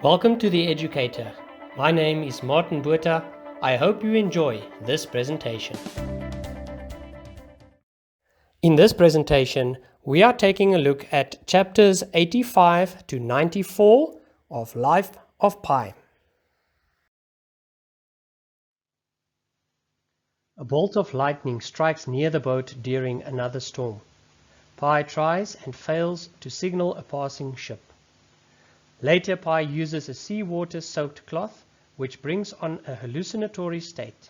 Welcome to The Educator. My name is Martin Botha. I hope you enjoy this presentation. In this presentation, we are taking a look at chapters 85 to 94 of Life of Pi. A bolt of lightning strikes near the boat during another storm. Pi tries and fails to signal a passing ship. Later, Pi uses a seawater-soaked cloth, which brings on a hallucinatory state.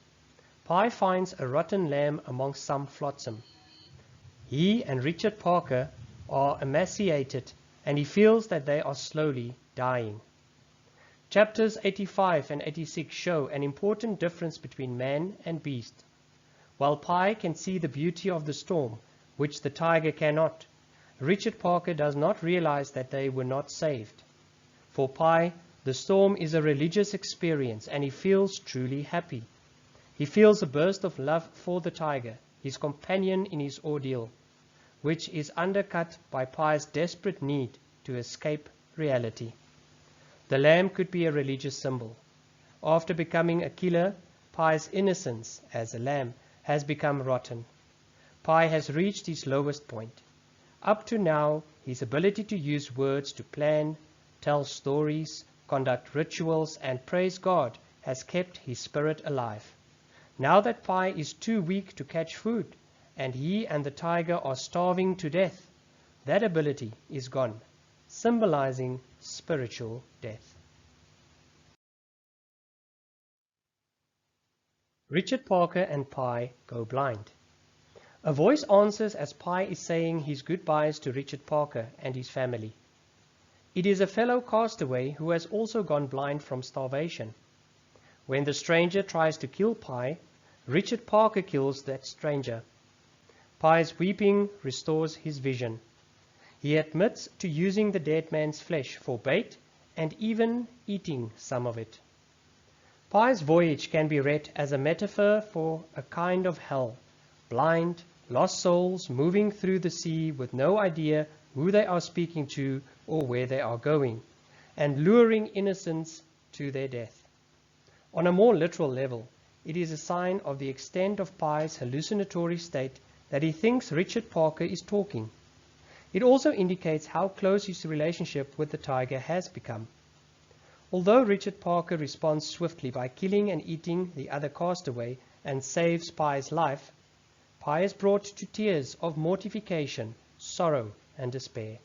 Pi finds a rotten lamb amongst some flotsam. He and Richard Parker are emaciated, and he feels that they are slowly dying. Chapters 85 and 86 show an important difference between man and beast. While Pi can see the beauty of the storm, which the tiger cannot, Richard Parker does not realize that they were not saved. For Pi, the storm is a religious experience, and he feels truly happy. He feels a burst of love for the tiger, his companion in his ordeal, which is undercut by Pi's desperate need to escape reality. The lamb could be a religious symbol. After becoming a killer, Pi's innocence as a lamb has become rotten. Pi has reached his lowest point. Up to now, his ability to use words to plan, tell stories, conduct rituals, and praise God has kept his spirit alive. Now that Pi is too weak to catch food, and he and the tiger are starving to death, that ability is gone, symbolizing spiritual death. Richard Parker and Pi go blind. A voice answers as Pi is saying his goodbyes to Richard Parker and his family. It is a fellow castaway who has also gone blind from starvation. When the stranger tries to kill Pi, Richard Parker kills that stranger. Pi's weeping restores his vision. He admits to using the dead man's flesh for bait and even eating some of it. Pi's voyage can be read as a metaphor for a kind of hell, blind, lost souls moving through the sea with no idea who they are speaking to or where they are going, and luring innocents to their death. On a more literal level, it is a sign of the extent of Pi's hallucinatory state that he thinks Richard Parker is talking. It also indicates how close his relationship with the tiger has become. Although Richard Parker responds swiftly by killing and eating the other castaway and saves Pi's life, Pi is brought to tears of mortification, sorrow, and despair.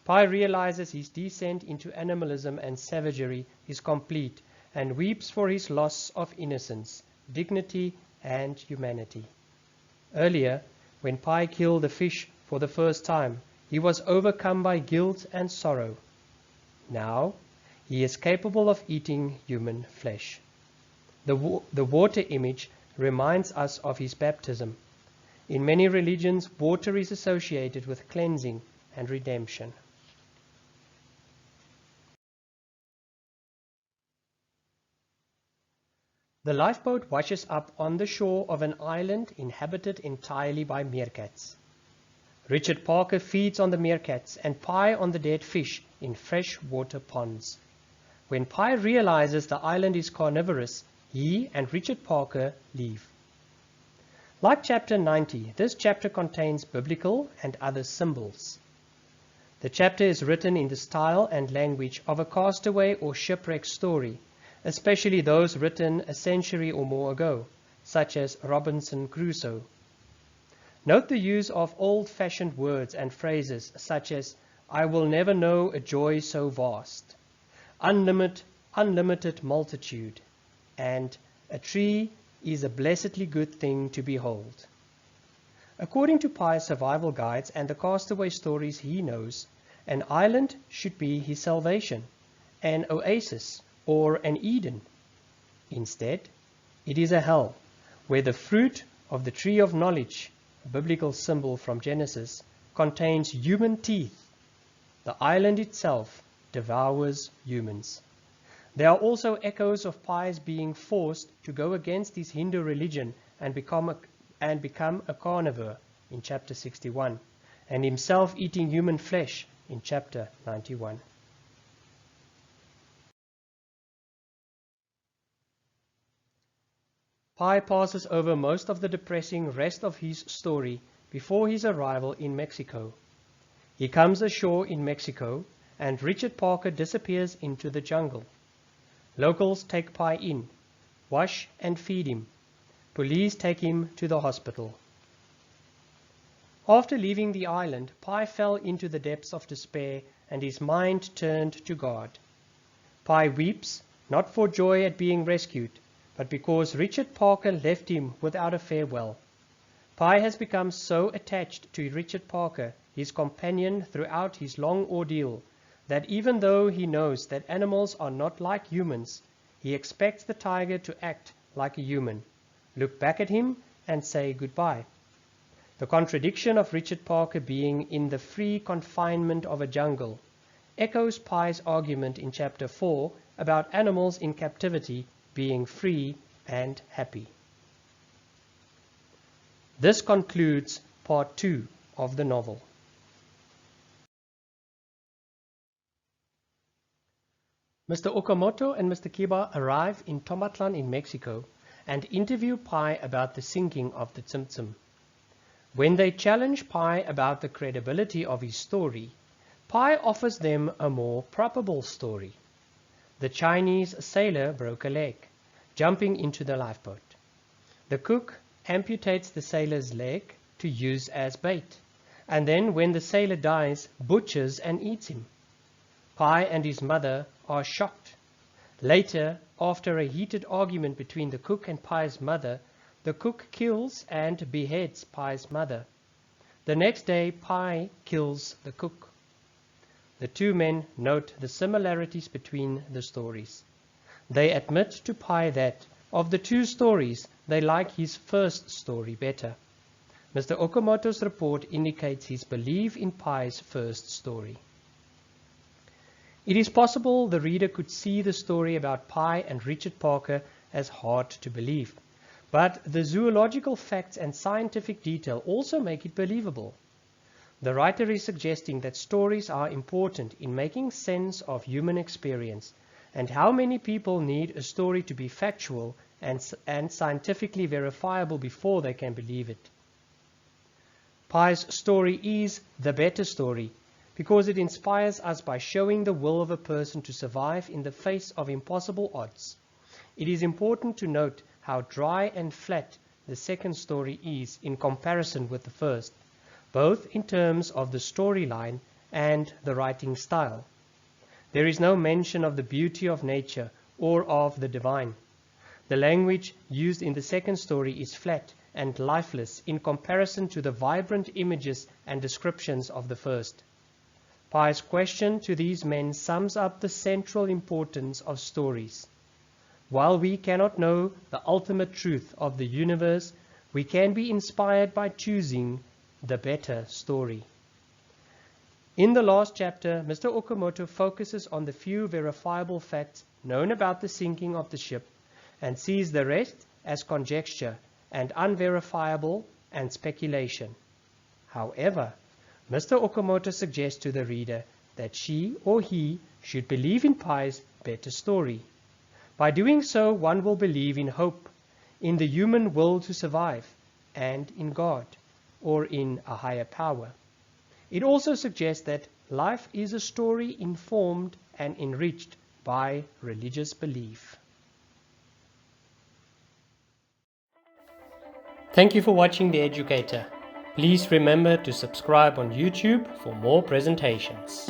Pi realizes his descent into animalism and savagery is complete and weeps for his loss of innocence, dignity, and humanity. Earlier, when Pi killed a fish for the first time, he was overcome by guilt and sorrow. Now, he is capable of eating human flesh. The water image reminds us of his baptism. In many religions, water is associated with cleansing and redemption. The lifeboat washes up on the shore of an island inhabited entirely by meerkats. Richard Parker feeds on the meerkats and Pi on the dead fish in freshwater ponds. When Pi realizes the island is carnivorous, he and Richard Parker leave. Like chapter 90, this chapter contains biblical and other symbols. The chapter is written in the style and language of a castaway or shipwreck story, especially those written a century or more ago, such as Robinson Crusoe. Note the use of old-fashioned words and phrases such as, "I will never know a joy so vast," unlimited multitude, and "a tree is a blessedly good thing to behold." According to Pi's survival guides and the castaway stories he knows, an island should be his salvation, an oasis or an Eden. Instead, it is a hell, where the fruit of the tree of knowledge, a biblical symbol from Genesis, contains human teeth. The island itself devours humans. There are also echoes of Pi's being forced to go against his Hindu religion and become a carnivore in chapter 61, and himself eating human flesh in chapter 91. Pi passes over most of the depressing rest of his story before his arrival in Mexico. He comes ashore in Mexico, and Richard Parker disappears into the jungle. Locals take Pi in, wash and feed him. Police take him to the hospital. After leaving the island, Pi fell into the depths of despair, and his mind turned to God. Pi weeps, not for joy at being rescued, but because Richard Parker left him without a farewell. Pi has become so attached to Richard Parker, his companion throughout his long ordeal, that even though he knows that animals are not like humans, he expects the tiger to act like a human, look back at him, and say goodbye. The contradiction of Richard Parker being in the free confinement of a jungle echoes Pi's argument in Chapter 4 about animals in captivity being free and happy. This concludes Part 2 of the novel. Mr. Okamoto and Mr. Kiba arrive in Tomatlan in Mexico and interview Pi about the sinking of the Tsimtsum. When they challenge Pi about the credibility of his story, Pi offers them a more probable story. The Chinese sailor broke a leg, jumping into the lifeboat. The cook amputates the sailor's leg to use as bait, and then when the sailor dies, butchers and eats him. Pi and his mother are shocked. Later, after a heated argument between the cook and Pi's mother, the cook kills and beheads Pi's mother. The next day, Pi kills the cook. The two men note the similarities between the stories. They admit to Pi that, of the two stories, they like his first story better. Mr. Okamoto's report indicates his belief in Pi's first story. It is possible the reader could see the story about Pi and Richard Parker as hard to believe, but the zoological facts and scientific detail also make it believable. The writer is suggesting that stories are important in making sense of human experience, and how many people need a story to be factual and scientifically verifiable before they can believe it. Pi's story is the better story, because it inspires us by showing the will of a person to survive in the face of impossible odds. It is important to note how dry and flat the second story is in comparison with the first, both in terms of the storyline and the writing style. There is no mention of the beauty of nature or of the divine. The language used in the second story is flat and lifeless in comparison to the vibrant images and descriptions of the first. Pi's question to these men sums up the central importance of stories. While we cannot know the ultimate truth of the universe, we can be inspired by choosing the better story. In the last chapter, Mr. Okamoto focuses on the few verifiable facts known about the sinking of the ship and sees the rest as conjecture and unverifiable and speculation. However, Mr. Okamoto suggests to the reader that she or he should believe in Pi's better story. By doing so, one will believe in hope, in the human will to survive, and in God, or in a higher power. It also suggests that life is a story informed and enriched by religious belief. Thank you for watching The Educator. Please remember to subscribe on YouTube for more presentations.